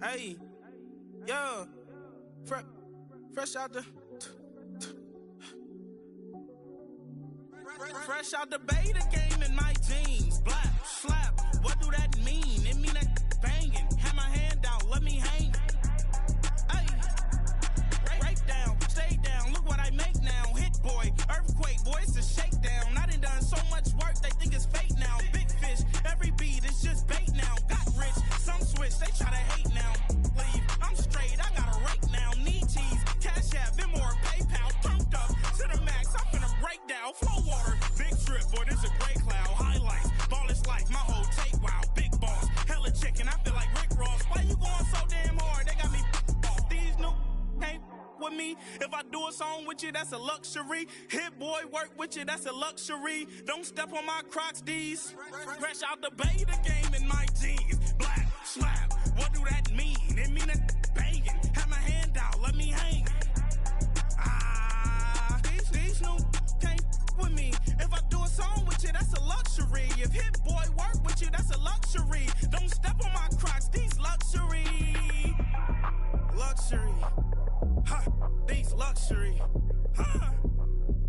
Hey, yo, fresh out the beta game in my jeans. Black, slap, what do that mean? It mean that banging. Have my hand out, let me hang. Hey, break down, stay down, look what I make now. Hit boy, earthquake, boy, it's a shakedown. I done so much work, they think it's fake now. Big fish, every beat is just bait now. Got rich, some switch, they try to hate now. Leave, I'm straight, I got a rake now. Need cheese, cash app, Venmo or PayPal. Pumped up to the max, I'm finna break down. Flow water, big trip, boy, this a gray cloud. Highlights, ball is life, my whole take, wow. Big boss, hella chicken, I feel like Rick Ross. Why you going so damn hard? They got me off. These new can't with me. If I do a song with you, that's a luxury. Hit boy, work with you, that's a luxury. Don't step on my Crocs, D's. Fresh out the beta game in my jeans. Black, slap, what do that mean? It mean that banging. Have my hand out, let me hang. These new can't with me. If I do a song with you, that's a luxury. If hit boy work with you, that's a luxury. Don't step on my Crocs, these luxury. Luxury. Ha, these luxury. Ha,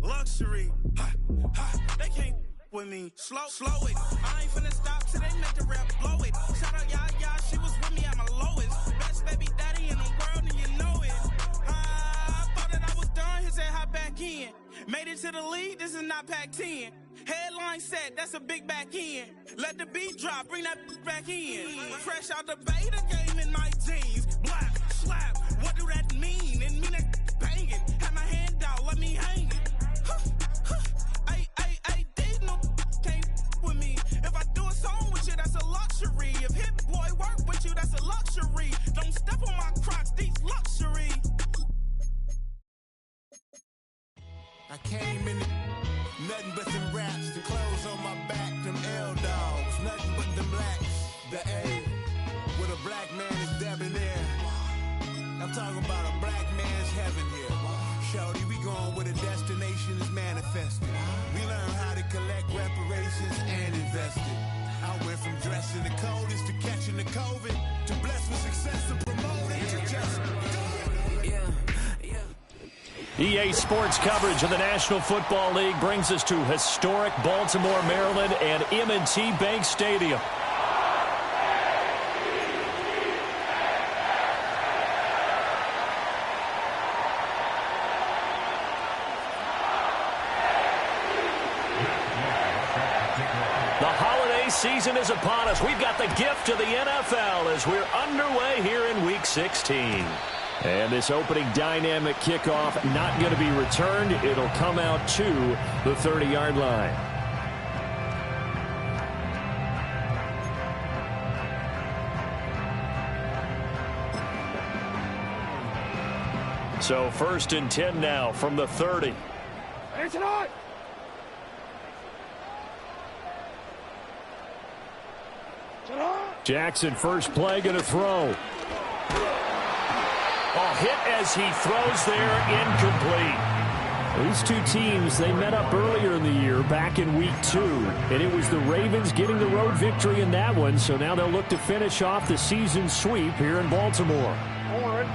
luxury. Ha, ha, they can't with me. Slow it. I ain't finna stop till they make the rap blow it. Shout out y'all, she was with me at my lowest. Best baby daddy in the world and you know it. I thought that I was done, he said hop back in. Made it to the lead, this is not Pac-10. Headline set, that's a big back end. Let the beat drop, bring that back in. Fresh out the beta game in my jeans. Black, slap, what do that mean? It mean that banging. Have my hand out, let me hang it. Ay, these no can't with me. If I do a song with you, that's a luxury. If hit boy work with you, that's a luxury. Don't step on my Crocs, these luxury. I came in nothing but them raps, the clothes on my back, them L-dogs, nothing but them blacks, the A, with a black man is debonair. I'm talking about a black man's heaven here. Shorty, we going where the destination is manifested. We learn how to collect reparations and invest it. I went from dressing the coldest to catching the COVID, to blessed with success and promoting to just do it. Yeah. EA Sports coverage of the National Football League brings us to historic Baltimore, Maryland, and M&T Bank Stadium. The holiday season is upon us. We've got the gift of the NFL as we're underway here in Week 16. And this opening dynamic kickoff not going to be returned. It'll come out to the 30-yard line. So 1st and 10 now from the 30. Jackson first play going to throw. Hit as he throws there, incomplete. These two teams, they met up earlier in the year, back in Week 2. And it was the Ravens getting the road victory in that one, so now they'll look to finish off the season sweep here in Baltimore.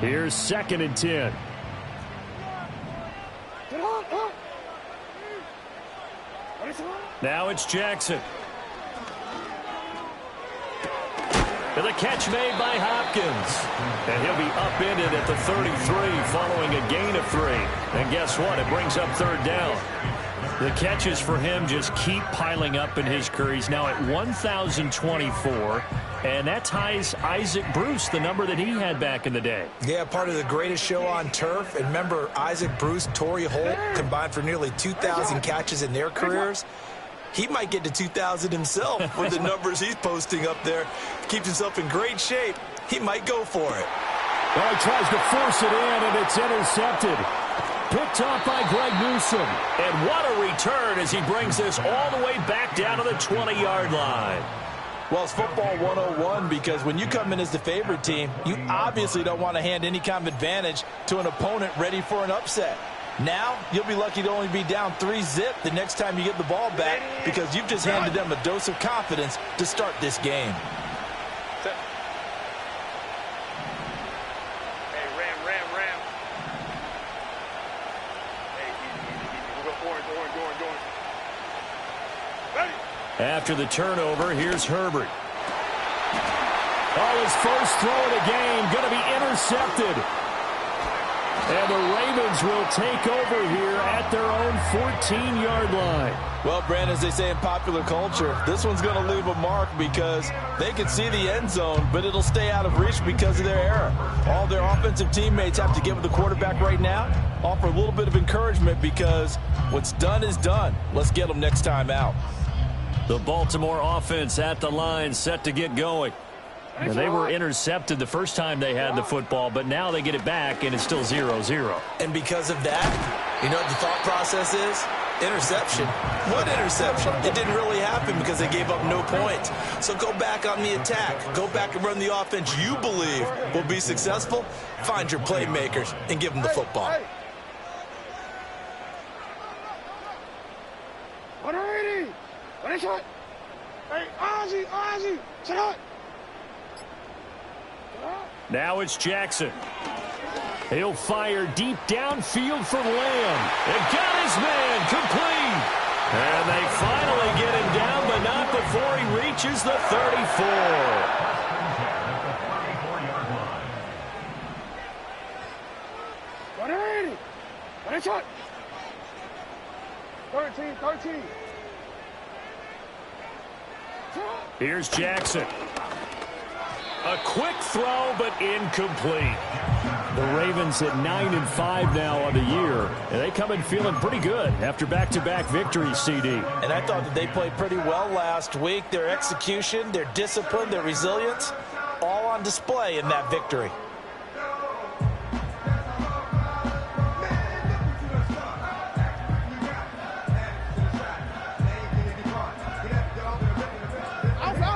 Here's 2nd and 10. Now it's Jackson. And the catch made by Hopkins. And he'll be upended at the 33 following a gain of 3. And guess what? It brings up 3rd down. The catches for him just keep piling up in his career. He's now at 1,024. And that ties Isaac Bruce, the number that he had back in the day. Yeah, part of the greatest show on turf. And remember, Isaac Bruce, Torrey Holt combined for nearly 2,000 catches in their careers. He might get to 2,000 himself with the numbers he's posting up there. Keeps himself in great shape. He might go for it. Well, he tries to force it in, and it's intercepted. Picked off by Greg Newsome. And what a return as he brings this all the way back down to the 20-yard line. Well, it's football 101 because when you come in as the favorite team, you obviously don't want to hand any kind of advantage to an opponent ready for an upset. Now, you'll be lucky to only be down 3-zip the next time you get the ball back because you've just handed them a dose of confidence to start this game. After the turnover, here's Herbert. Oh, his first throw of the game going to be intercepted. And the Ravens will take over here at their own 14-yard line. Well, Brandon, as they say in popular culture, this one's going to leave a mark because they can see the end zone, but it'll stay out of reach because of their error. All their offensive teammates have to give the quarterback right now, offer a little bit of encouragement because what's done is done. Let's get them next time out. The Baltimore offense at the line, set to get going. And they were intercepted the first time they had the football, but now they get it back, and it's still 0-0. And because of that, you know what the thought process is? Interception. What interception? It didn't really happen because they gave up no points. So go back on the attack. Go back and run the offense you believe will be successful. Find your playmakers and give them the football. 180. What is it? Hey, Ozzy, check out. Now it's Jackson. He'll fire deep downfield for Lamb. And got his man complete. And they finally get him down, but not before he reaches the 34. 180. What is it? 13. Here's Jackson. A quick throw, but incomplete. The Ravens at 9-5 now on the year, and they come in feeling pretty good after back-to-back victories, CD. And I thought that they played pretty well last week. Their execution, their discipline, their resilience, all on display in that victory.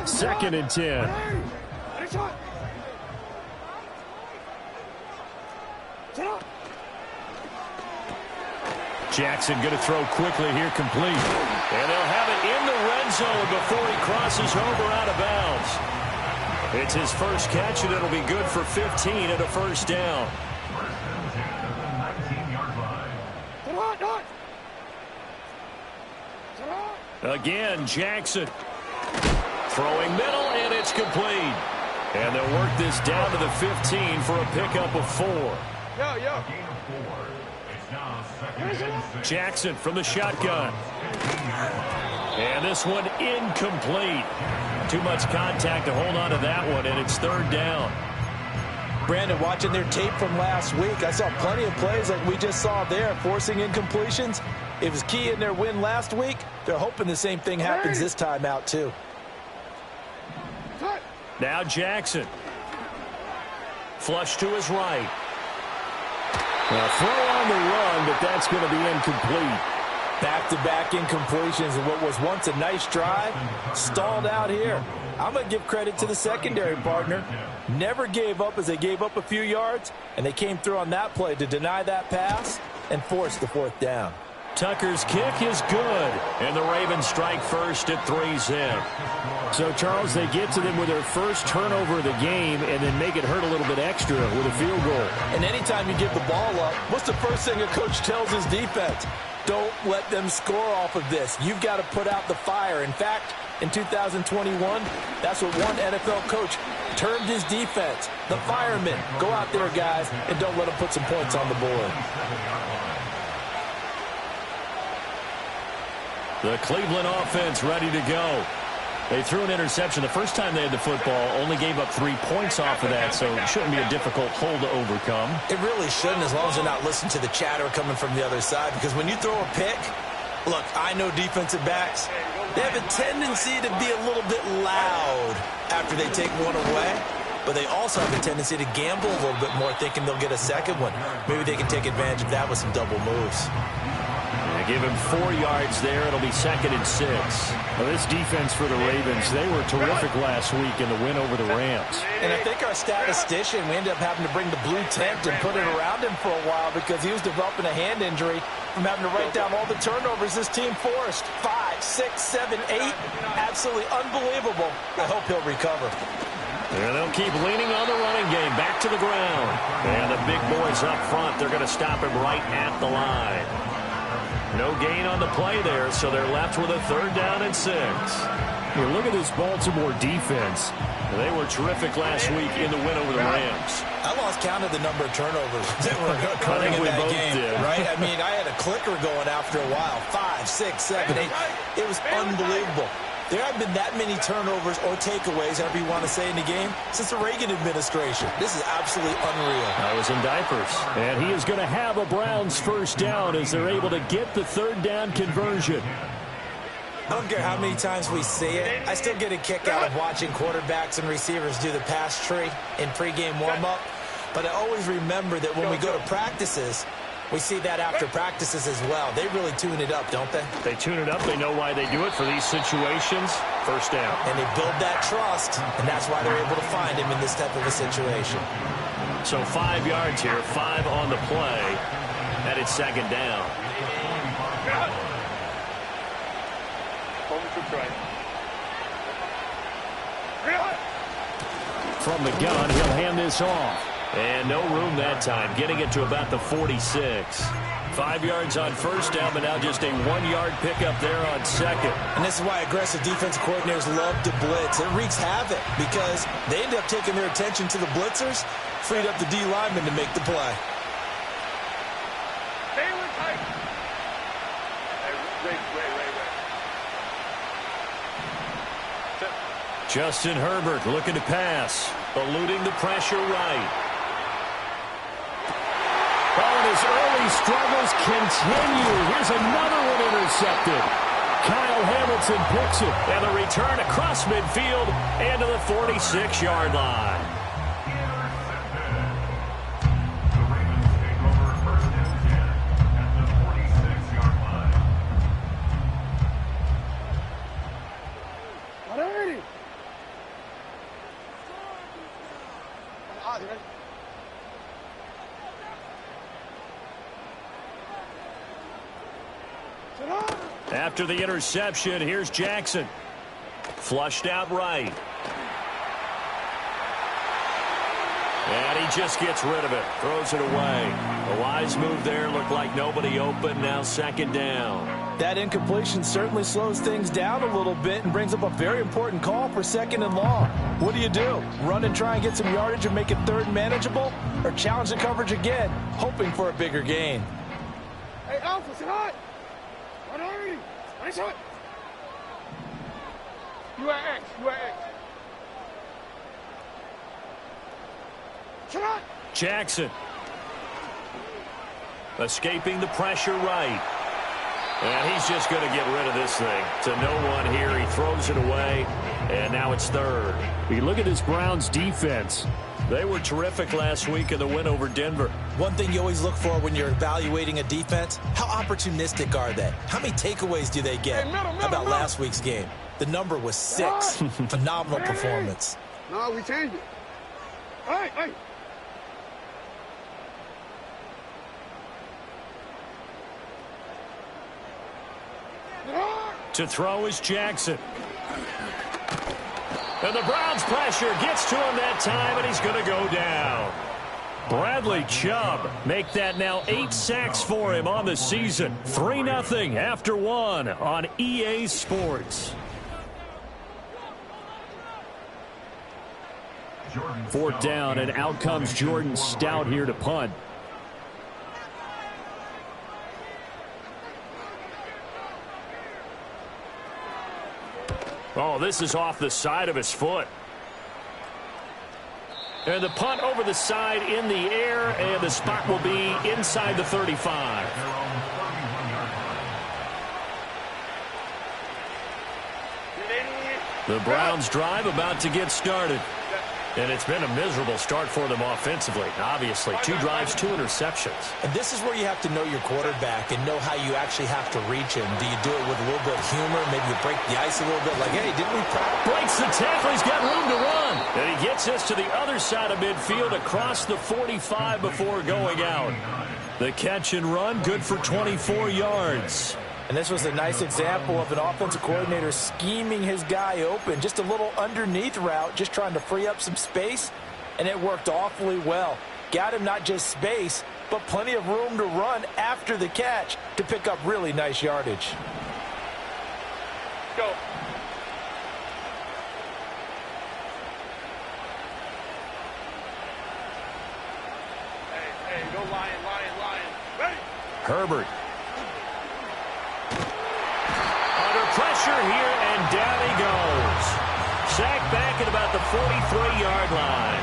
Second and 10. Jackson going to throw quickly here, complete. And they'll have it in the red zone before he crosses over out of bounds. It's his first catch, and it'll be good for 15 and a first down. Again, Jackson. Throwing middle, and it's complete. And they'll work this down to the 15 for a pickup of 4. Jackson from the shotgun. And this one incomplete. Too much contact to hold on to that one, and it's third down. Brandon, watching their tape from last week, I saw plenty of plays like we just saw there, forcing incompletions. It was key in their win last week. They're hoping the same thing happens this time out, too. Now Jackson. Flush to his right. A throw on the run, but that's going to be incomplete. Back-to-back incompletions, and what was once a nice drive stalled out here. I'm going to give credit to the secondary partner. Never gave up as they gave up a few yards, and they came through on that play to deny that pass and force the fourth down. Tucker's kick is good, and the Ravens strike first at 3's in. So, Charles, they get to them with their first turnover of the game and then make it hurt a little bit extra with a field goal. And anytime you give the ball up, what's the first thing a coach tells his defense? Don't let them score off of this. You've got to put out the fire. In fact, in 2021, that's what one NFL coach termed his defense. The firemen. Go out there, guys, and don't let them put some points on the board. The Cleveland offense ready to go. They threw an interception the first time they had the football, only gave up 3 points off of that, so it shouldn't be a difficult hole to overcome. It really shouldn't, as long as they're not listening to the chatter coming from the other side, because when you throw a pick, look, I know defensive backs, they have a tendency to be a little bit loud after they take one away, but they also have a tendency to gamble a little bit more, thinking they'll get a second one. Maybe they can take advantage of that with some double moves. Give him 4 yards there. It'll be 2nd and 6. Well, this defense for the Ravens, they were terrific last week in the win over the Rams. And I think our statistician, we ended up having to bring the blue tent and put it around him for a while because he was developing a hand injury from having to write down all the turnovers this team forced. 5, 6, 7, 8. Absolutely unbelievable. I hope he'll recover. And they'll keep leaning on the running game. Back to the ground. And the big boys up front, they're going to stop him right at the line. No gain on the play there, so they're left with a 3rd down and 6. Here, look at this Baltimore defense. They were terrific last week in the win over the Rams. I lost count of the number of turnovers that were occurring in we that both game, did. right? I mean, I had a clicker going after a while. 5, 6, 7, 8. It was unbelievable. There haven't been that many turnovers or takeaways, however you want to say, in the game since the Reagan administration. This is absolutely unreal. I was in diapers. And he is going to have a Browns 1st down as they're able to get the 3rd down conversion. I don't care how many times we see it. I still get a kick out of watching quarterbacks and receivers do the pass tree in pregame warm-up. But I always remember that when we go to practices, we see that after practices as well. They really tune it up, don't they? They tune it up. They know why they do it for these situations. 1st down. And they build that trust, and that's why they're able to find him in this type of a situation. So 5 yards here, 5 on the play, and it's 2nd down. From the gun, he'll hand this off. And no room that time, getting it to about the 46. 5 yards on 1st down, but now just a 1-yard pickup there on 2nd. And this is why aggressive defensive coordinators love to blitz. It wreaks havoc because they end up taking their attention to the blitzers, freed up the D lineman to make the play. Justin Herbert looking to pass, eluding the pressure right. Oh, and his early struggles continue. Here's another one intercepted. Kyle Hamilton picks it. And the return across midfield and to the 46-yard line. After the interception, here's Jackson. Flushed out right. And he just gets rid of it. Throws it away. A wise move there. Looked like nobody open. Now 2nd down. That incompletion certainly slows things down a little bit and brings up a very important call for 2nd and long. What do? Run and try and get some yardage and make it 3rd manageable? Or challenge the coverage again, hoping for a bigger gain? Hey, Alpha, sit hot. Run already. Nice hot. You are X. Sit hot. Jackson. Escaping the pressure right. And he's just going to get rid of this thing. To no one here. He throws it away. And now it's 3rd. You look at this Browns defense. They were terrific last week in the win over Denver. One thing you always look for when you're evaluating a defense, how opportunistic are they? How many takeaways do they get? How about last week's game? The number was 6. Phenomenal performance. No, we changed it. Hey. To throw is Jackson. And the Browns pressure gets to him that time, and he's going to go down. Bradley Chubb make that now 8 sacks for him on the season. 3-0 after 1 on EA Sports. 4th down, and out comes Jordan Stout here to punt. Oh, this is off the side of his foot. And the punt over the side in the air, and the spot will be inside the 35. The Browns drive about to get started. And it's been a miserable start for them offensively. Obviously, 2 drives, 2 interceptions. And this is where you have to know your quarterback and know how you actually have to reach him. Do you do it with a little bit of humor? Maybe you break the ice a little bit like, hey, didn't we practice? Breaks the tackle. He's got room to run. And he gets us to the other side of midfield across the 45 before going out. The catch and run, good for 24 yards. And this was a nice example of an offensive coordinator scheming his guy open. Just a little underneath route, just trying to free up some space, and it worked awfully well. Got him not just space, but plenty of room to run after the catch to pick up really nice yardage. Go. Hey, go Lion. Ready? Herbert. Under pressure here, and down he goes. Sacked back at about the 43-yard line.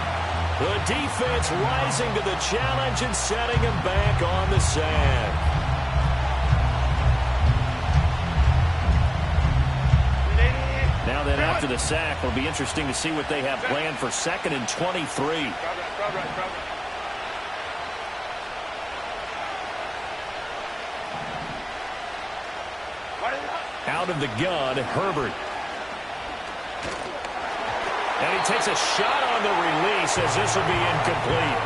The defense rising to the challenge and setting him back on the sack. Now then, after the sack, it'll be interesting to see what they have planned for 2nd and 23. Crowd right. Out of the gun, Herbert. And he takes a shot on the release as this will be incomplete.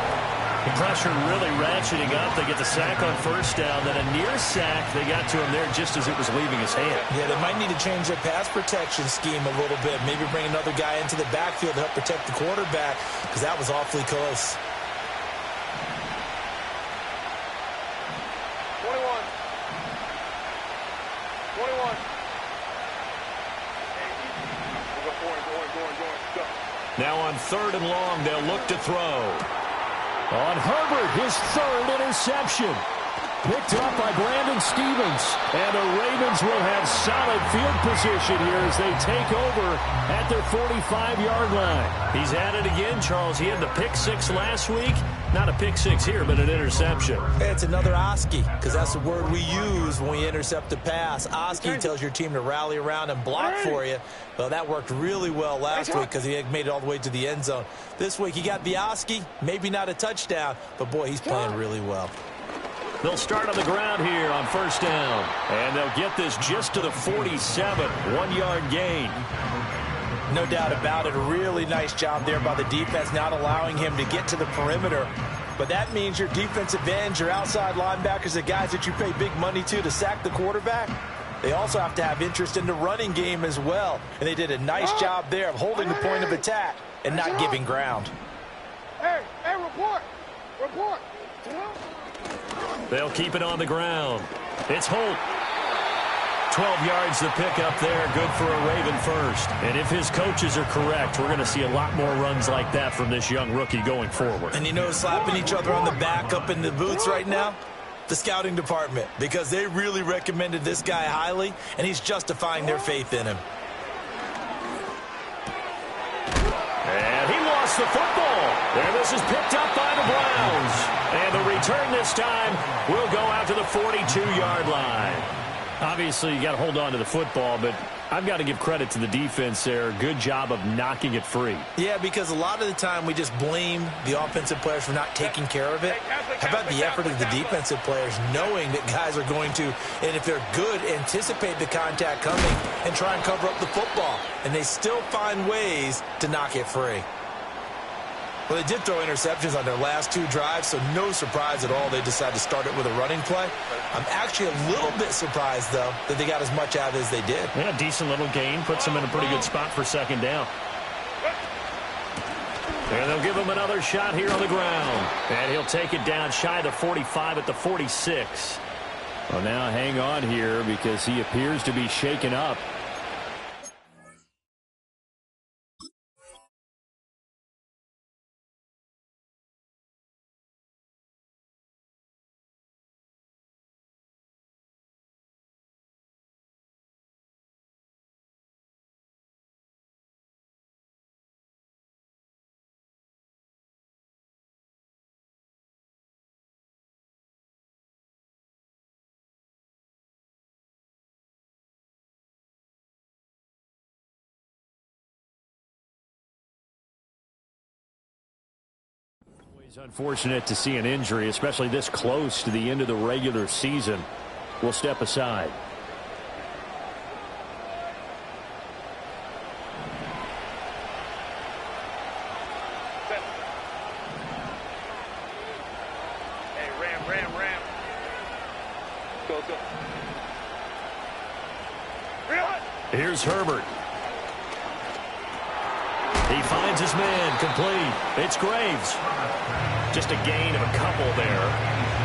The pressure really ratcheting up. They get the sack on first down. Then a near sack. They got to him there just as it was leaving his hand. Yeah, they might need to change their pass protection scheme a little bit. Maybe bring another guy into the backfield to help protect the quarterback, because that was awfully close. 21. Now on 3rd and long, they'll look to throw. On Herbert, his 3rd interception. Picked up by Brandon Stevens. And the Ravens will have solid field position here as they take over at their 45-yard line. He's at it again, Charles. He had the pick 6 last week. Not a pick 6 here, but an interception. It's another Oski, because that's the word we use when we intercept a pass. Oski tells your team to rally around and block for you. Well, that worked really well last week because he made it all the way to the end zone. This week, he got the Oski, maybe not a touchdown, but boy, he's playing really well. They'll start on the ground here on 1st down. And they'll get this just to the 47, 1-yard gain. No doubt about it. A really nice job there by the defense, not allowing him to get to the perimeter. But that means your defensive ends, your outside linebackers, the guys that you pay big money to sack the quarterback, they also have to have interest in the running game as well. And they did a nice job there of holding the point of attack and not giving ground. Hey, report. They'll keep it on the ground. It's Holt. 12 yards to pick up there. Good for a Raven first. And if his coaches are correct, we're going to see a lot more runs like that from this young rookie going forward. And you know, slapping each other on the back up in the boots right now? The scouting department, because they really recommended this guy highly, and he's justifying their faith in him. And he lost the football. And this is picked up by the Browns. And the return this time will go out to the 42-yard line. Obviously, you got to hold on to the football, but I've got to give credit to the defense there. Good job of knocking it free. Yeah, because a lot of the time we just blame the offensive players for not taking care of it. How about the effort of the defensive players knowing that guys are going to, and if they're good, anticipate the contact coming and try and cover up the football. And they still find ways to knock it free. Well, they did throw interceptions on their last 2 drives, so no surprise at all they decided to start it with a running play. I'm actually a little bit surprised, though, that they got as much out as they did. Yeah, decent little gain. Puts them in a pretty good spot for 2nd down. And they'll give him another shot here on the ground. And he'll take it down shy of the 45 at the 46. Well, now hang on here because he appears to be shaken up. It's unfortunate to see an injury, especially this close to the end of the regular season. We'll step aside. Hey, ram. Go. Here's Herbert. He finds his man, complete. It's Graves. Just a gain of a couple there.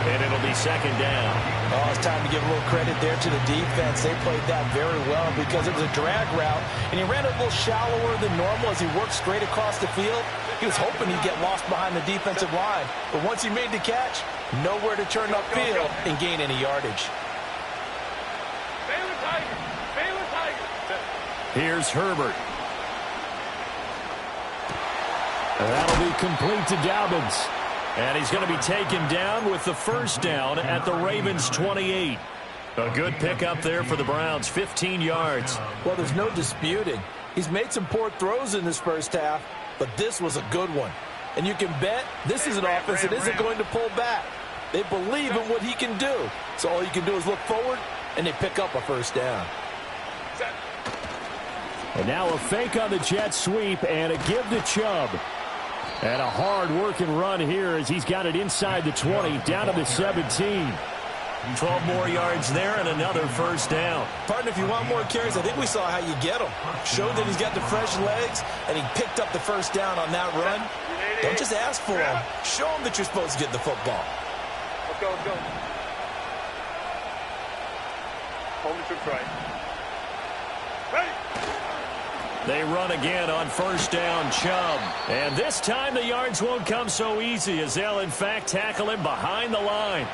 and it'll be second down. Oh, it's time to give a little credit there to the defense. They played that very well because it was a drag route, and he ran a little shallower than normal as he worked straight across the field. He was hoping he'd get lost behind the defensive line, but once he made the catch, nowhere to turn upfield and gain any yardage. Here's Herbert. That'll be complete to Dobbins. And he's going to be taken down with the first down at the Ravens' 28. A good pickup there for the Browns, 15 yards. Well, there's no disputing. He's made some poor throws in this first half, but this was a good one. And you can bet this is an offense that isn't going to pull back. They believe in what he can do. So all you can do is look forward, and they pick up a first down. And now a fake on the jet sweep and a give to Chubb. And a hard-working run here as he's got it inside the 20, down to the 17. 12 more yards there and another first down. Partner, if you want more carries, I think we saw how you get them. Showed that he's got the fresh legs, and he picked up the first down on that run. Don't just ask for him. Show him that you're supposed to get the football. Let's go, let's go. Hold the troops right. Ready. They run again on first down, Chubb. And this time the yards won't come so easy as they'll, in fact, tackle him behind the line.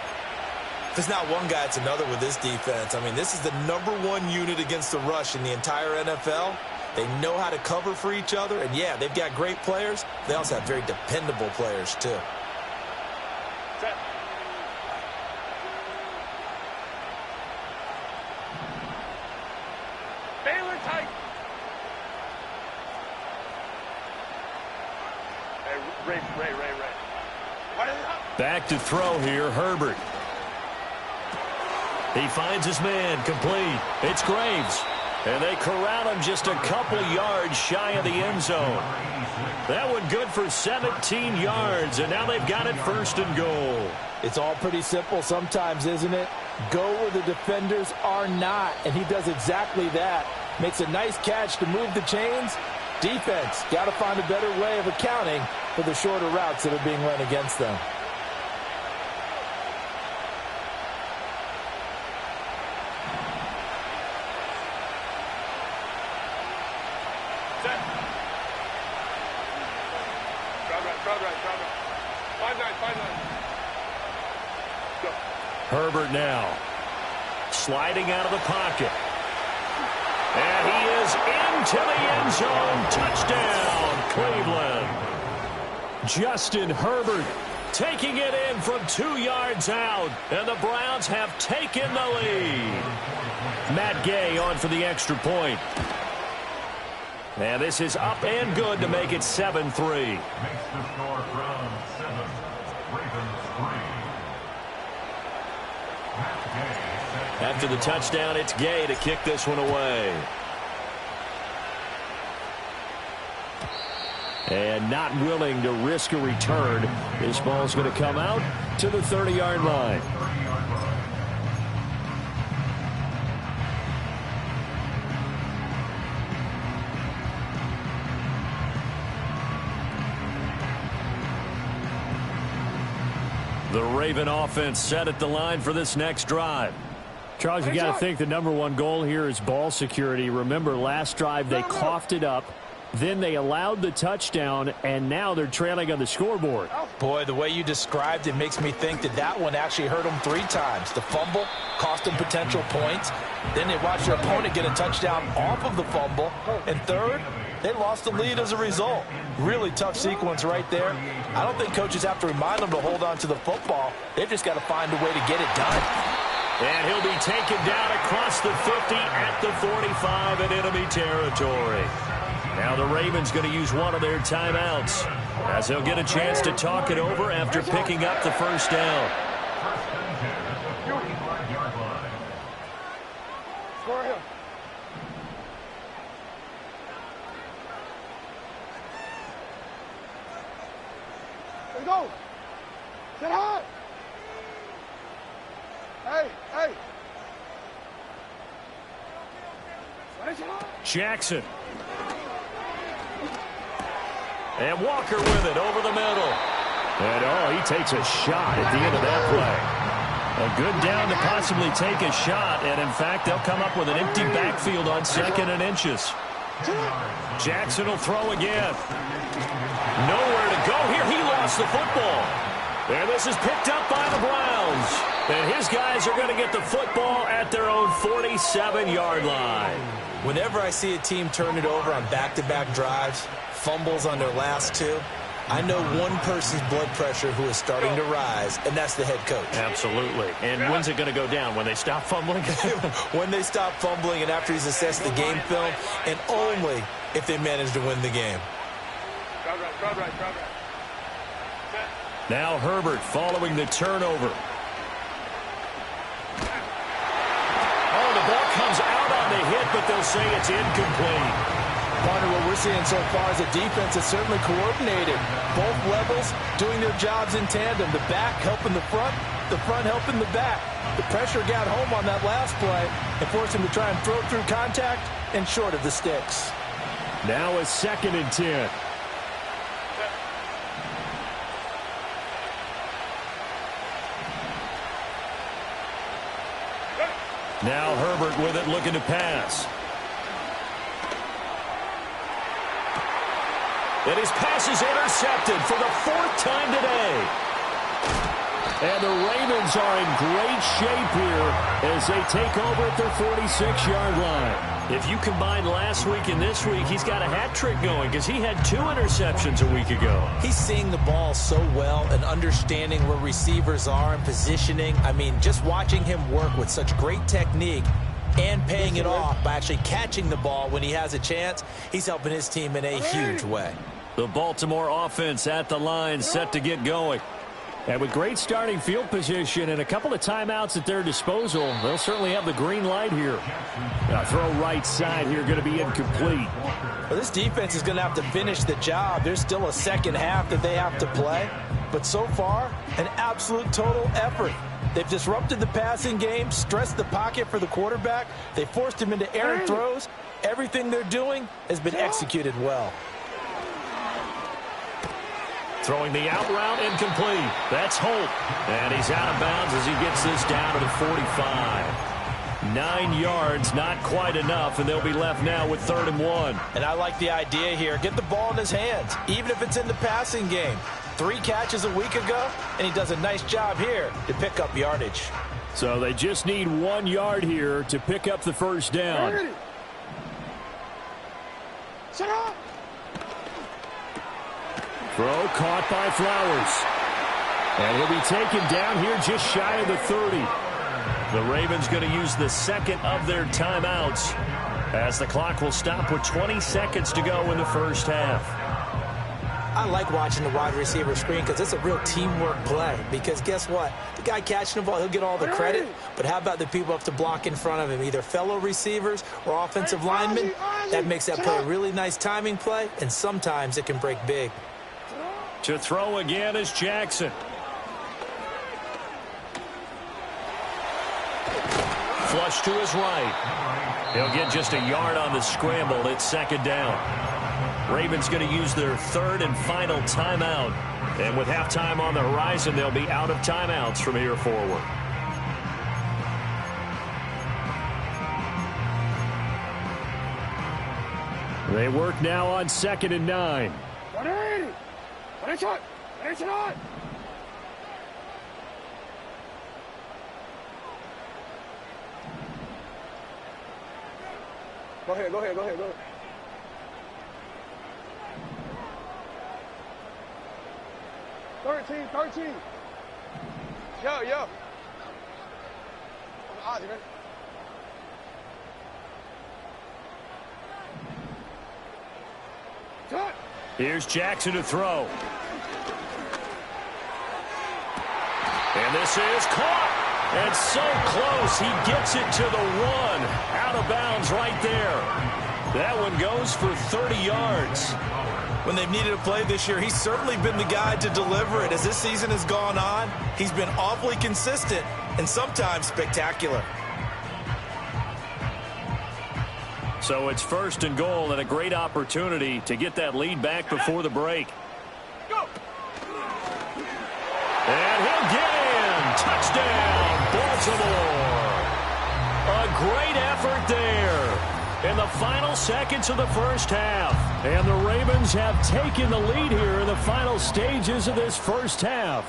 If it's not one guy, it's another with this defense. I mean, this is the #1 unit against the rush in the entire NFL. They know how to cover for each other. And, yeah, they've got great players. They also have very dependable players, too. Set. Baylor tight. Ray. What is it? Back to throw here, Herbert. He finds his man, complete. It's Graves. And they corral him just a couple yards shy of the end zone. That one good for 17 yards, and now they've got it first and goal. It's all pretty simple sometimes, isn't it? Go where the defenders are not, and he does exactly that. Makes a nice catch to move the chains. Defense, got to find a better way of accounting for the shorter routes that are being run against them. Set. Crowd right. 5-9. Go. Herbert now sliding out of the pocket. And he is into the end zone. Touchdown, Cleveland. Justin Herbert Taking it in from 2 yards out. And the Browns have taken the lead. Matt Gay on for the extra point. And this is up and good to make it 7-3. Makes the score from 7, Ravens 3. After the touchdown, it's Gay to kick this one away. And not willing to risk a return. This ball's going to come out to the 30-yard line. The Raven offense set at the line for this next drive. Charles, you got to think the #1 goal here is ball security. Remember, last drive they coughed it up. Then they allowed the touchdown, and now they're trailing on the scoreboard. Boy, the way you described it makes me think that that one actually hurt them 3 times. The fumble cost them potential points. Then they watched their opponent get a touchdown off of the fumble. And third, they lost the lead as a result. Really tough sequence right there. I don't think coaches have to remind them to hold on to the football. They've just got to find a way to get it done. And he'll be taken down across the 50 at the 45 in enemy territory. Now the Ravens going to use one of their timeouts as they'll get a chance to talk it over after picking up the first down. Score him. Let's go. Sit high. Hey. Jackson. And Walker with it over the middle. And, he takes a shot at the end of that play. A good down to possibly take a shot, and in fact, they'll come up with an empty backfield on 2nd and inches. Jackson will throw again. Nowhere to go here. He lost the football. And this is picked up by the Browns. And his guys are going to get the football at their own 47-yard line. Whenever I see a team turn it over on back-to-back drives, fumbles on their last 2, I know one person's blood pressure who is starting to rise, and that's the head coach. Absolutely. And when's it going to go down? When they stop fumbling? When they stop fumbling and after he's assessed the game film, and only if they manage to win the game. Now Herbert following the turnover. Oh, the ball comes out on the hit, but they'll say it's incomplete. Partner, what we're seeing so far is a defense that's certainly coordinated. Both levels doing their jobs in tandem. The back helping the front helping the back. The pressure got home on that last play and forced him to try and throw through contact and short of the sticks. Now a 2nd and 10. Now Herbert with it, looking to pass. And his pass is intercepted for the 4th time today. And the Ravens are in great shape here as they take over at their 46-yard line. If you combine last week and this week, he's got a hat trick going because he had 2 interceptions a week ago. He's seeing the ball so well and understanding where receivers are and positioning. I mean, just watching him work with such great technique and paying it off by actually catching the ball when he has a chance, he's helping his team in a huge way. The Baltimore offense at the line, set to get going. And with great starting field position and a couple of timeouts at their disposal, they'll certainly have the green light here. Throw right side here, going to be incomplete. Well, this defense is going to have to finish the job. There's still a second half that they have to play. But so far, an absolute total effort. They've disrupted the passing game, stressed the pocket for the quarterback. They forced him into errant throws. Everything they're doing has been executed well. Throwing the out route, incomplete. That's Holt. And he's out of bounds as he gets this down to the 45. 9 yards, not quite enough, and they'll be left now with 3rd and 1. And I like the idea here. Get the ball in his hands, even if it's in the passing game. 3 catches a week ago, and he does a nice job here to pick up yardage. So they just need 1 yard here to pick up the first down. Shut up! Throw caught by Flowers. And he'll be taken down here just shy of the 30. The Ravens going to use the 2nd of their timeouts as the clock will stop with 20 seconds to go in the first half. I like watching the wide receiver screen because it's a real teamwork play. Because guess what? The guy catching the ball, he'll get all the credit. But how about the people up to block in front of him, either fellow receivers or offensive linemen? That makes that play a really nice timing play, and sometimes it can break big. To throw again is Jackson. Flush to his right. He'll get just a yard on the scramble. It's 2nd down. Ravens going to use their 3rd and final timeout. And with halftime on the horizon, they'll be out of timeouts from here forward. They work now on 2nd and 9. Go ahead. 13. Yo. Here's Jackson to throw. And this is caught. And so close, he gets it to the 1. Out of bounds right there. That one goes for 30 yards. When they've needed a play this year, he's certainly been the guy to deliver it. As this season has gone on, he's been awfully consistent and sometimes spectacular. So it's 1st and goal and a great opportunity to get that lead back before the break. And he'll get in. Touchdown, some more. A great effort there in the final seconds of the first half. And the Ravens have taken the lead here in the final stages of this first half.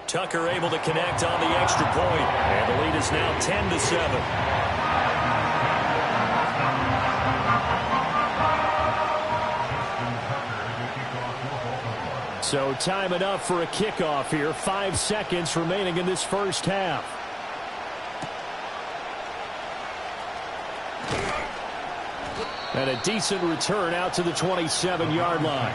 Tucker able to connect on the extra point. And the lead is now 10-7. So time enough for a kickoff here. 5 seconds remaining in this first half. And a decent return out to the 27-yard line.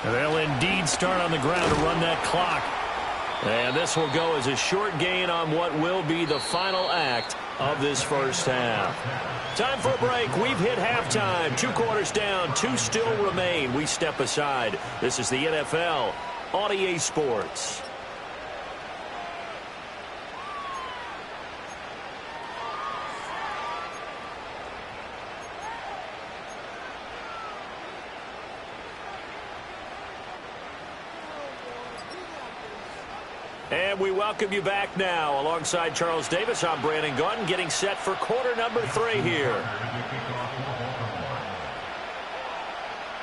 They'll indeed start on the ground to run that clock. And this will go as a short gain on what will be the final act of this first half. Time for a break. We've hit halftime. 2 quarters down. 2 still remain. We step aside. This is the NFL on EA Sports. And we welcome you back now. Alongside Charles Davis, I'm Brandon Gaudin, getting set for quarter number 3 here.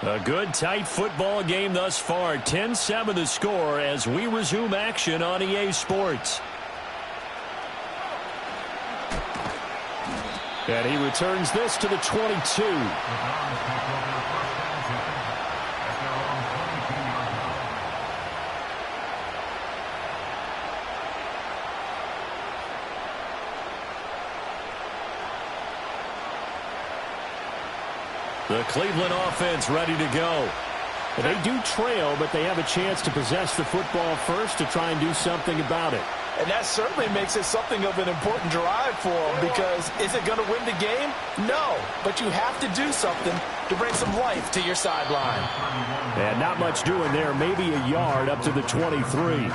A good, tight football game thus far. 10-7 the score as we resume action on EA Sports. And he returns this to the 22. The Cleveland offense ready to go. They do trail, but they have a chance to possess the football first to try and do something about it. And that certainly makes it something of an important drive for them, because is it going to win the game? No, but you have to do something to bring some life to your sideline. And not much doing there, maybe a yard up to the 23.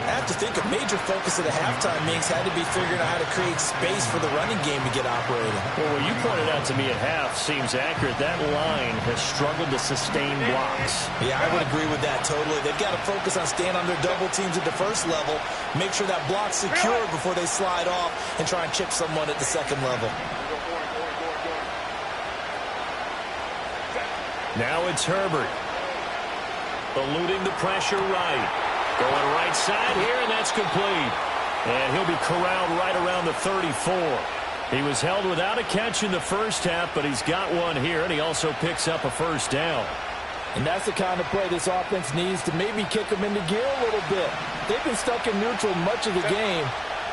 I have to think a major focus of the halftime meetings had to be figuring out how to create space for the running game to get operating. Well, what you pointed out to me at half seems accurate. That line has struggled to sustain blocks. Yeah, I would agree with that totally. They've got to focus on staying on their double teams at the first level, make sure that block's secure before they slide off and try and chip someone at the second level. Now it's Herbert. Eluding the pressure right. Going right side here, and that's complete. And he'll be corralled right around the 34. He was held without a catch in the first half, but he's got one here, and he also picks up a first down. And that's the kind of play this offense needs to maybe kick them into gear a little bit. They've been stuck in neutral much of the game.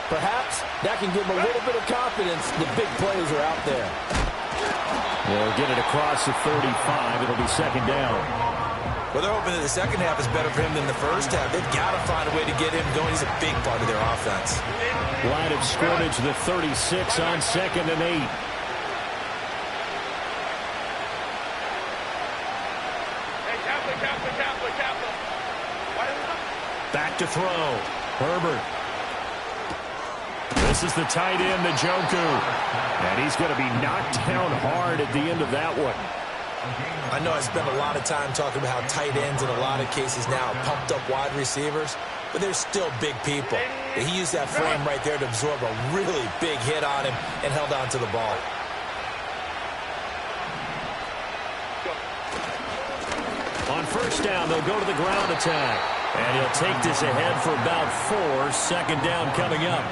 Perhaps that can give them a little bit of confidence. The big plays are out there. They'll get it across the 35. It'll be second down. Well, they're hoping that the second half is better for him than the first half. They've got to find a way to get him going. He's a big part of their offense. Line of scrimmage, the 36 on 2nd and 8. Back to throw. Herbert. This is the tight end, Njoku. And he's going to be knocked down hard at the end of that one. I know I spent a lot of time talking about how tight ends in a lot of cases now are pumped up wide receivers, but they're still big people. He used that frame right there to absorb a really big hit on him and held on to the ball. On first down, they'll go to the ground attack. And he'll take this ahead for about 4. Second down coming up.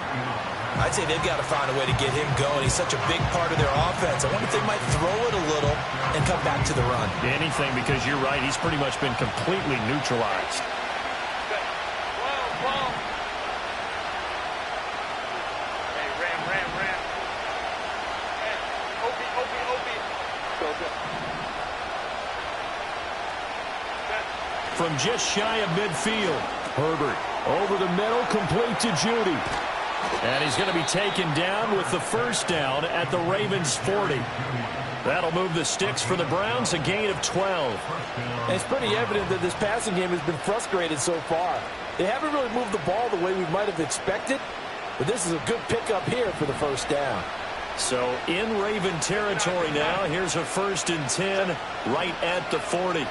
I'd say they've got to find a way to get him going. He's such a big part of their offense. I wonder if they might throw it a little and come back to the run. Anything, because you're right. He's pretty much been completely neutralized. From just shy of midfield, Herbert over the middle, complete to Judy. And he's going to be taken down with the first down at the Ravens' 40. That'll move the sticks for the Browns, a gain of 12. And it's pretty evident that this passing game has been frustrated so far. They haven't really moved the ball the way we might have expected, but this is a good pickup here for the first down. So in Raven territory now. Here's a 1st and 10 right at the 40.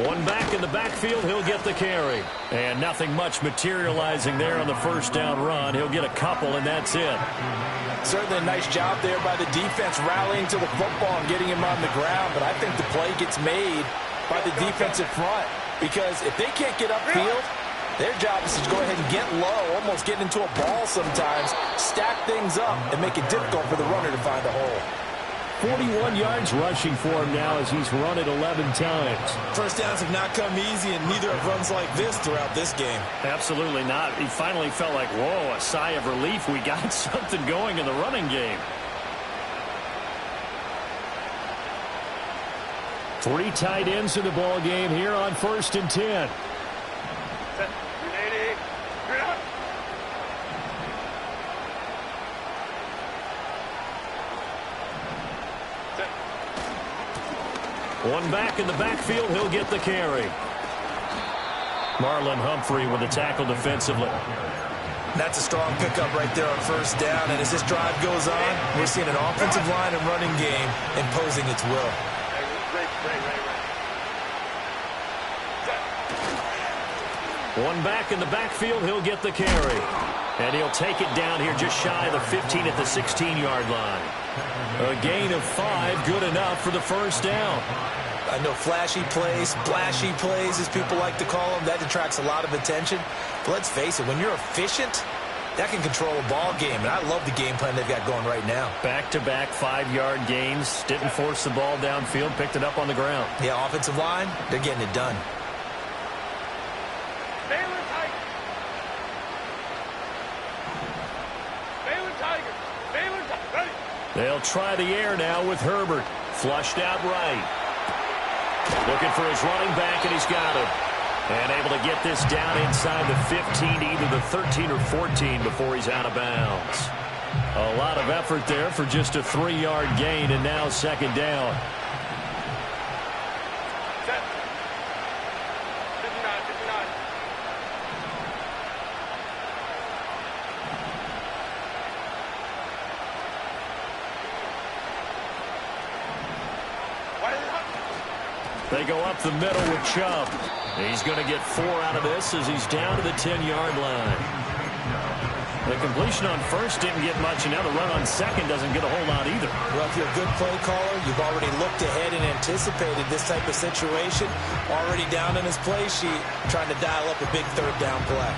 One back in the backfield, he'll get the carry. And nothing much materializing there on the first down run. He'll get a couple, and that's it. Certainly a nice job there by the defense rallying to the football and getting him on the ground. But I think the play gets made by the defensive front. Because if they can't get upfield, their job is to go ahead and get low, almost get into a ball sometimes, stack things up, and make it difficult for the runner to find a hole. 41 yards rushing for him now as he's run it 11 times. First downs have not come easy, and neither have runs like this throughout this game. Absolutely not. He finally felt like, whoa, a sigh of relief. We got something going in the running game. 3 tight ends in the ball game here on 1st and 10. One back in the backfield, he'll get the carry. Marlon Humphrey with the tackle defensively. That's a strong pickup right there on first down. And as this drive goes on, we're seeing an offensive line and running game imposing its will. One back in the backfield, he'll get the carry. And he'll take it down here just shy of the 15 at the 16-yard line. A gain of 5, good enough for the first down. I know flashy plays, splashy plays, as people like to call them, that attracts a lot of attention. But let's face it, when you're efficient, that can control a ball game. And I love the game plan they've got going right now. Back-to-back 5-yard gains. Didn't force the ball downfield, picked it up on the ground. Yeah, offensive line, they're getting it done. They'll try the air now with Herbert. Flushed out right. Looking for his running back, and he's got him. And able to get this down inside the 15, either the 13 or 14 before he's out of bounds. A lot of effort there for just a 3-yard gain, and now second down. They go up the middle with Chubb. He's going to get 4 out of this as he's down to the 10-yard line. The completion on first didn't get much, and now the run on second doesn't get a whole lot either. Well, if you're a good play caller, you've already looked ahead and anticipated this type of situation. Already down in his play sheet, trying to dial up a big third down play.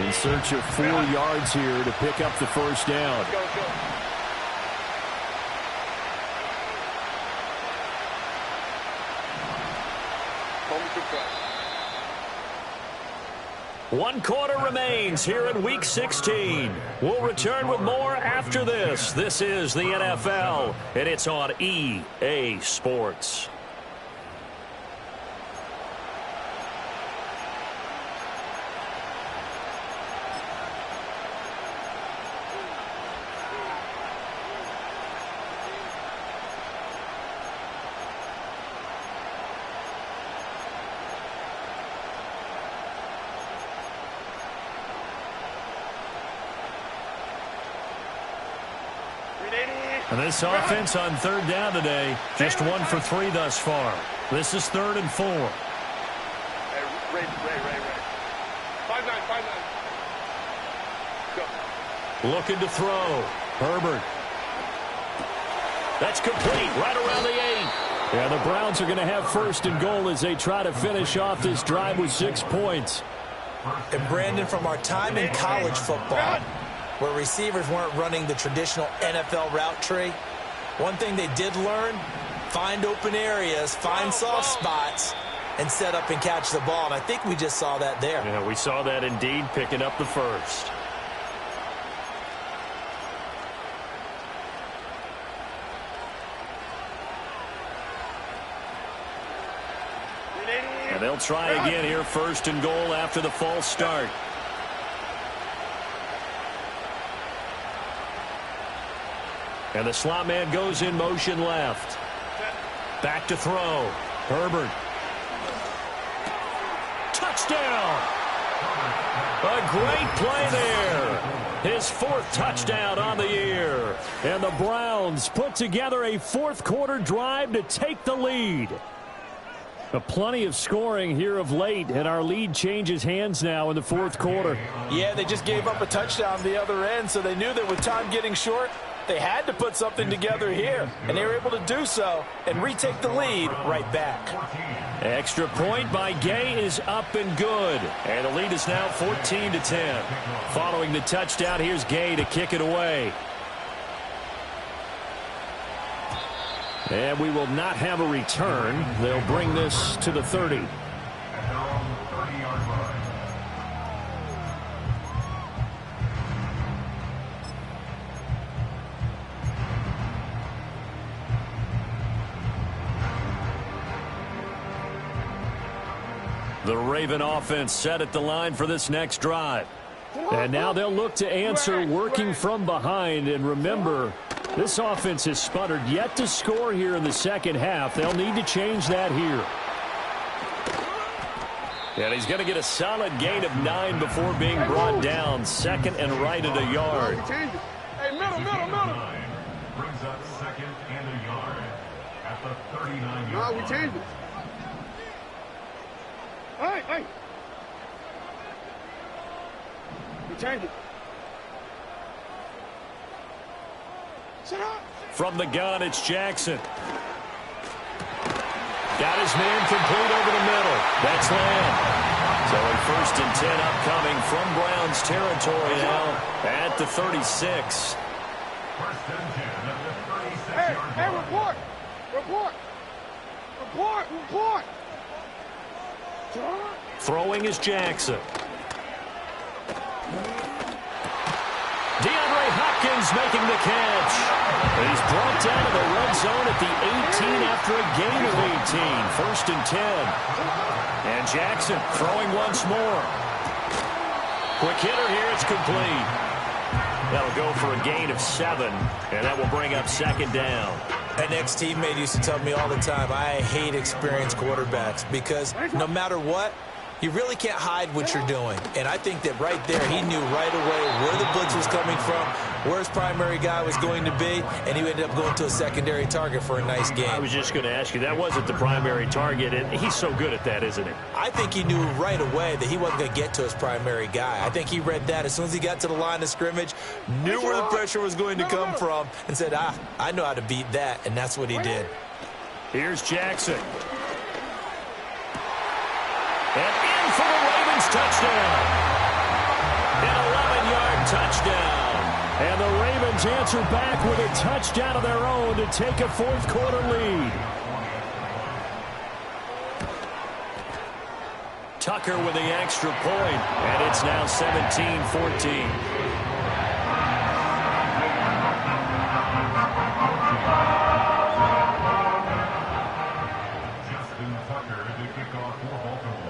In search of 4 yards here to pick up the first down. Go. 1 quarter remains here in Week 16. We'll return with more after this. This is the NFL, and it's on EA Sports. And this offense on third down today, just 1 for 3 thus far. This is 3rd and 4. Ray. 5-9. Go. Looking to throw. Herbert. That's complete right around the 8. Yeah, the Browns are going to have 1st and goal as they try to finish off this drive with 6 points. And Brandon, from our time in college football, where receivers weren't running the traditional NFL route tree, one thing they did learn, find open areas, find soft spots, and set up and catch the ball. And I think we just saw that there. Yeah, we saw that indeed, picking up the first. And they'll try again here, 1st and goal after the false start. And the slot man goes in motion left. Back to throw. Herbert. Touchdown! A great play there. His 4th touchdown on the year. And the Browns put together a fourth-quarter drive to take the lead. Plenty of scoring here of late, and our lead changes hands now in the fourth quarter. Yeah, they just gave up a touchdown the other end, so they knew that with time getting short, they had to put something together here, and they were able to do so and retake the lead right back. Extra point by Gay is up and good. And the lead is now 14-10. Following the touchdown, here's Gay to kick it away. And we will not have a return. They'll bring this to the 30. At their own 30-yard line. The Raven offense set at the line for this next drive. And now they'll look to answer working from behind. And remember, this offense has sputtered yet to score here in the second half. They'll need to change that here. And he's going to get a solid gain of 9 before being brought down. Second and right at a yard. Hey, middle. Brings up 2nd and a yard at the 39-yard No, we line. changed it. Hey. We changed it. Shut up. From the gun, it's Jackson. Got his man complete over the middle. That's Lamb. So a 1st and 10 upcoming from Browns territory now at the 36. 1st and 10 at the 36-yard line. Hey, report. Throwing is Jackson. DeAndre Hopkins making the catch. And he's brought down to the red zone at the 18 after a gain of 18. 1st and 10. And Jackson throwing once more. Quick hitter here. It's complete. That'll go for a gain of 7. And that will bring up 2nd down. An ex-teammate used to tell me all the time, I hate experienced quarterbacks because no matter what, you really can't hide what you're doing. And I think that right there, he knew right away where the blitz was coming from, where his primary guy was going to be, and he ended up going to a secondary target for a nice game. I was just going to ask you, that wasn't the primary target, and he's so good at that, isn't he? I think he knew right away that he wasn't going to get to his primary guy. I think he read that as soon as he got to the line of scrimmage, knew where the pressure was going to come from, and said, I know how to beat that, and that's what he did. Here's Jackson. And in for the Ravens touchdown. An 11-yard touchdown. And the Ravens answer back with a touchdown of their own to take a fourth-quarter lead. Tucker with the extra point, and it's now 17-14.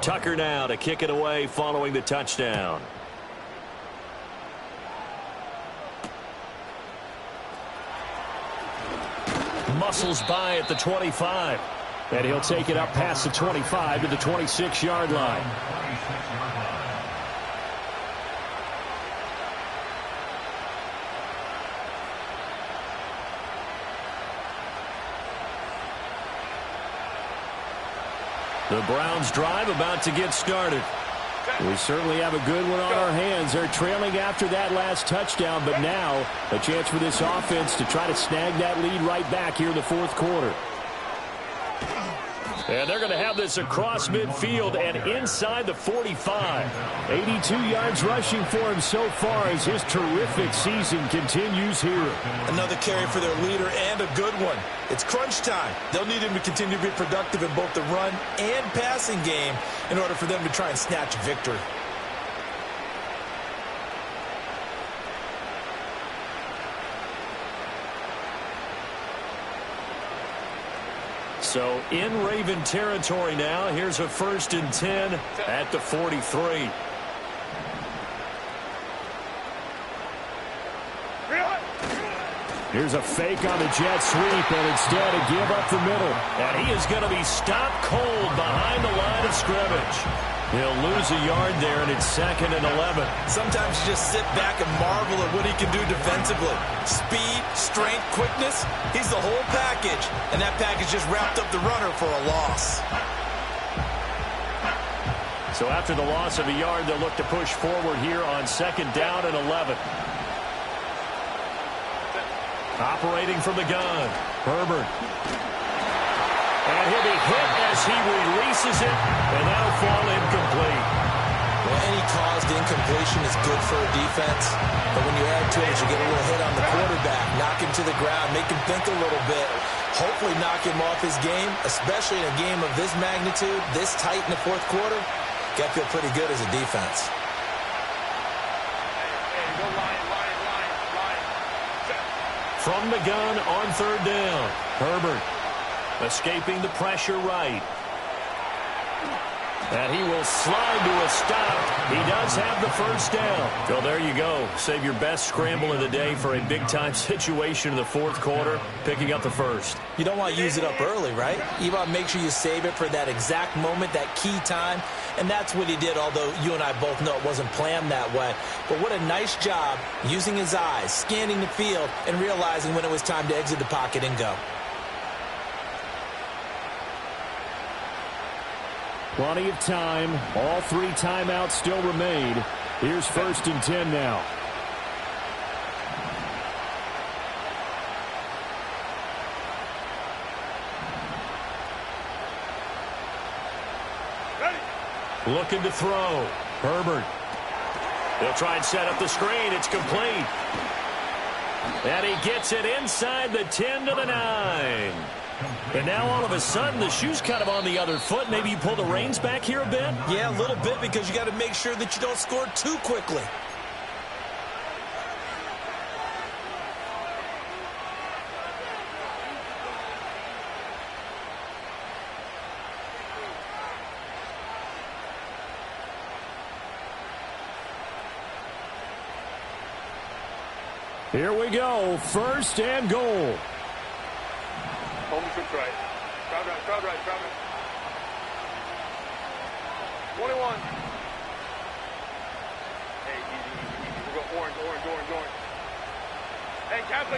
Tucker now to kick it away following the touchdown. Muscles by at the 25. And he'll take it up past the 25 to the 26-yard line. The Browns drive about to get started. We certainly have a good one on our hands. They're trailing after that last touchdown, but now a chance for this offense to try to snag that lead right back here in the fourth quarter. And they're going to have this across midfield and inside the 45. 82 yards rushing for him so far as his terrific season continues here. Another carry for their leader and a good one. It's crunch time. They'll need him to continue to be productive in both the run and passing game in order for them to try and snatch victory. So in Raven territory now. Here's a 1st and 10 at the 43. Here's a fake on the jet sweep, and instead a give up the middle. And he is going to be stopped cold behind the line of scrimmage. He'll lose a yard there, and it's 2nd and 11. Sometimes you just sit back and marvel at what he can do defensively. Speed, strength, quickness, he's the whole package. And that package just wrapped up the runner for a loss. So after the loss of a yard, they'll look to push forward here on 2nd down and 11. Operating from the gun, Herbert. And he'll be hit as he releases it, and that'll fall incomplete. Well, any caused incompletion is good for a defense, but when you add to it, you get a little hit on the quarterback, knock him to the ground, make him think a little bit, hopefully knock him off his game, especially in a game of this magnitude, this tight in the fourth quarter. Got to feel pretty good as a defense. From the gun on 3rd down, Herbert escaping the pressure right. And he will slide to a stop. He does have the first down. So there you go. Save your best scramble of the day for a big-time situation in the fourth quarter, picking up the first. You don't want to use it up early, right? You want to make sure you save it for that exact moment, that key time. And that's what he did, although you and I both know it wasn't planned that way. But what a nice job using his eyes, scanning the field, and realizing when it was time to exit the pocket and go. Plenty of time. All 3 timeouts still remain. Here's 1st and 10 now. Looking to throw. Herbert. He'll try and set up the screen. It's complete. And he gets it inside the 10 to the 9. And now all of a sudden the shoe's kind of on the other foot. Maybe you pull the reins back here a bit? Yeah, a little bit, because you got to make sure that you don't score too quickly. Here we go. 1st and goal. Home switch right. Crowd right, crowd right, crowd right. 21. Hey, easy. We'll go orange. Hey, Kappa.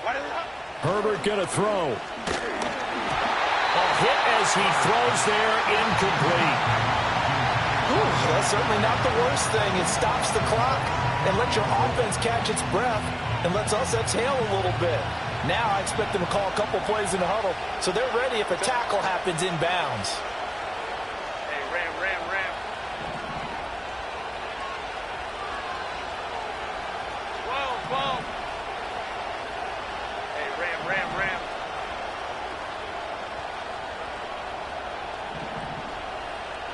What is it up? Herbert going to throw. A hit as he throws there, incomplete. Ooh, that's certainly not the worst thing. It stops the clock and lets your offense catch its breath and lets us exhale a little bit. Now I expect them to call a couple plays in the huddle so they're ready if a tackle happens inbounds. Hey, ram. 12. Hey, ram.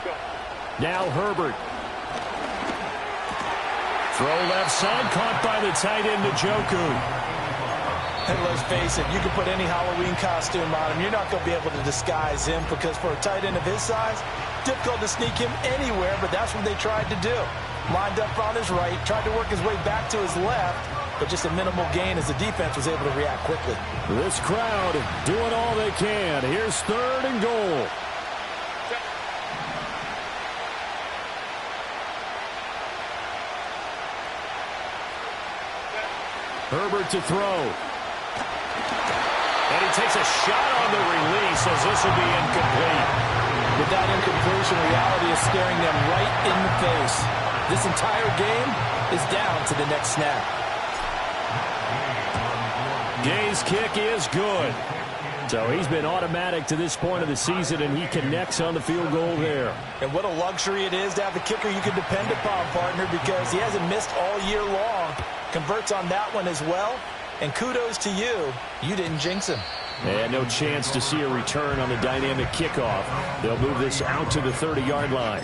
Go. Now Herbert. Throw left side, caught by the tight end, Njoku. And let's face it, you can put any Halloween costume on him. You're not going to be able to disguise him, because for a tight end of his size, difficult to sneak him anywhere, but that's what they tried to do. Lined up on his right, tried to work his way back to his left, but just a minimal gain as the defense was able to react quickly. This crowd doing all they can. Here's 3rd and goal. Herbert to throw. And he takes a shot on the release as this will be incomplete. With that incompletion, reality is staring them right in the face. This entire game is down to the next snap. Gay's kick is good. So he's been automatic to this point of the season, and he connects on the field goal there. And what a luxury it is to have the kicker you can depend upon, partner, because he hasn't missed all year long. Converts on that one as well. And kudos to you. You didn't jinx him. And no chance to see a return on the dynamic kickoff. They'll move this out to the 30-yard line.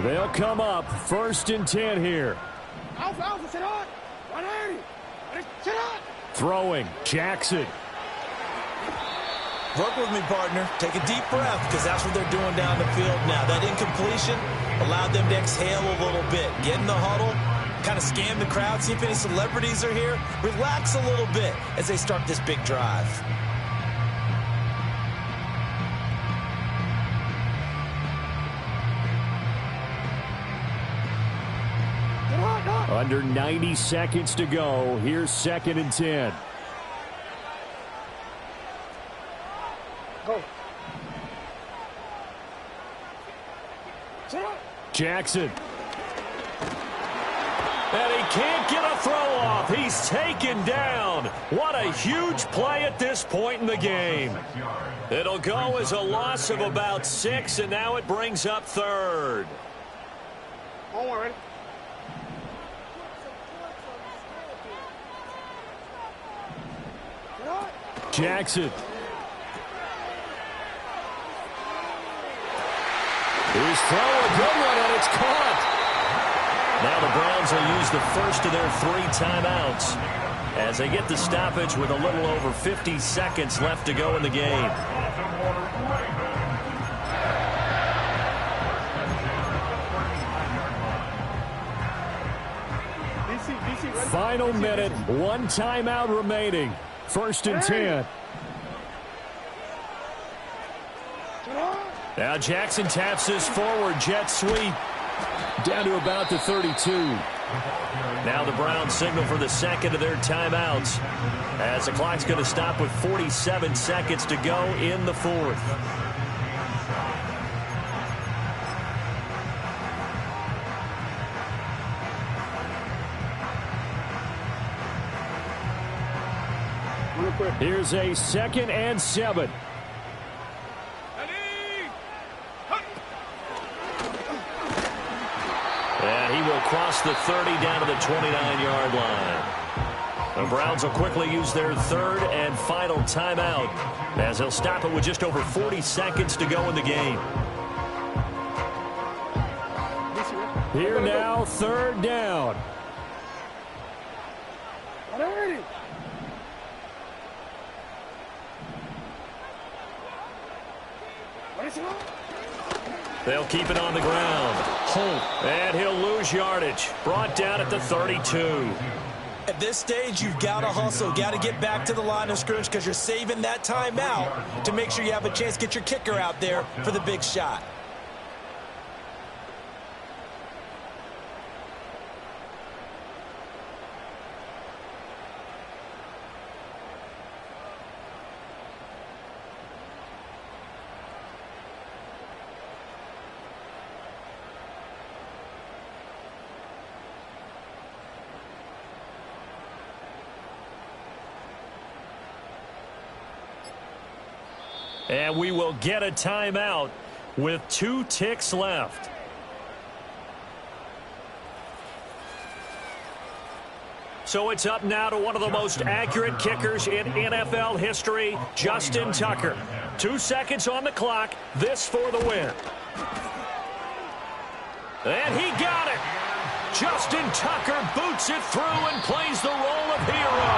They'll come up 1st and 10 here. Alpha, sit hard. 180. Throwing, Jackson. Work with me, partner. Take a deep breath, because that's what they're doing down the field now. That incompletion allowed them to exhale a little bit. Get in the huddle, kind of scan the crowd, see if any celebrities are here. Relax a little bit as they start this big drive. Under 90 seconds to go. Here's 2nd and 10. Go. Jackson. And he can't get a throw off. He's taken down. What a huge play at this point in the game. It'll go as a loss of about 6, and now it brings up 3rd. On one, ready? Jackson. He's throwing a good one, and it's caught. Now the Browns will use the first of their 3 timeouts as they get the stoppage with a little over 50 seconds left to go in the game. Final minute, 1 timeout remaining. 1st and 10. Now Jackson taps this forward jet sweep down to about the 32. Now the Browns signal for the 2nd of their timeouts as the clock's going to stop with 47 seconds to go in the 4th. Here's a 2nd and 7. And he will cross the 30 down to the 29-yard line. The Browns will quickly use their 3rd and final timeout as they'll stop it with just over 40 seconds to go in the game. Here now, 3rd down. They'll keep it on the ground. Holt. And he'll lose yardage. Brought down at the 32. At this stage, you've got to hustle. Got to get back to the line of scrimmage because you're saving that timeout to make sure you have a chance to get your kicker out there for the big shot. And we will get a timeout with 2 ticks left. So it's up now to one of the most accurate kickers in NFL history, Justin Tucker. 2 seconds on the clock. This for the win. And he got it. Justin Tucker boots it through and plays the role of hero.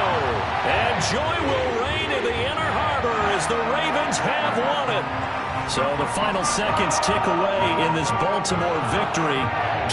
And joy will reign in the Inner Harbor as the Ravens have won it. So the final seconds tick away in this Baltimore victory.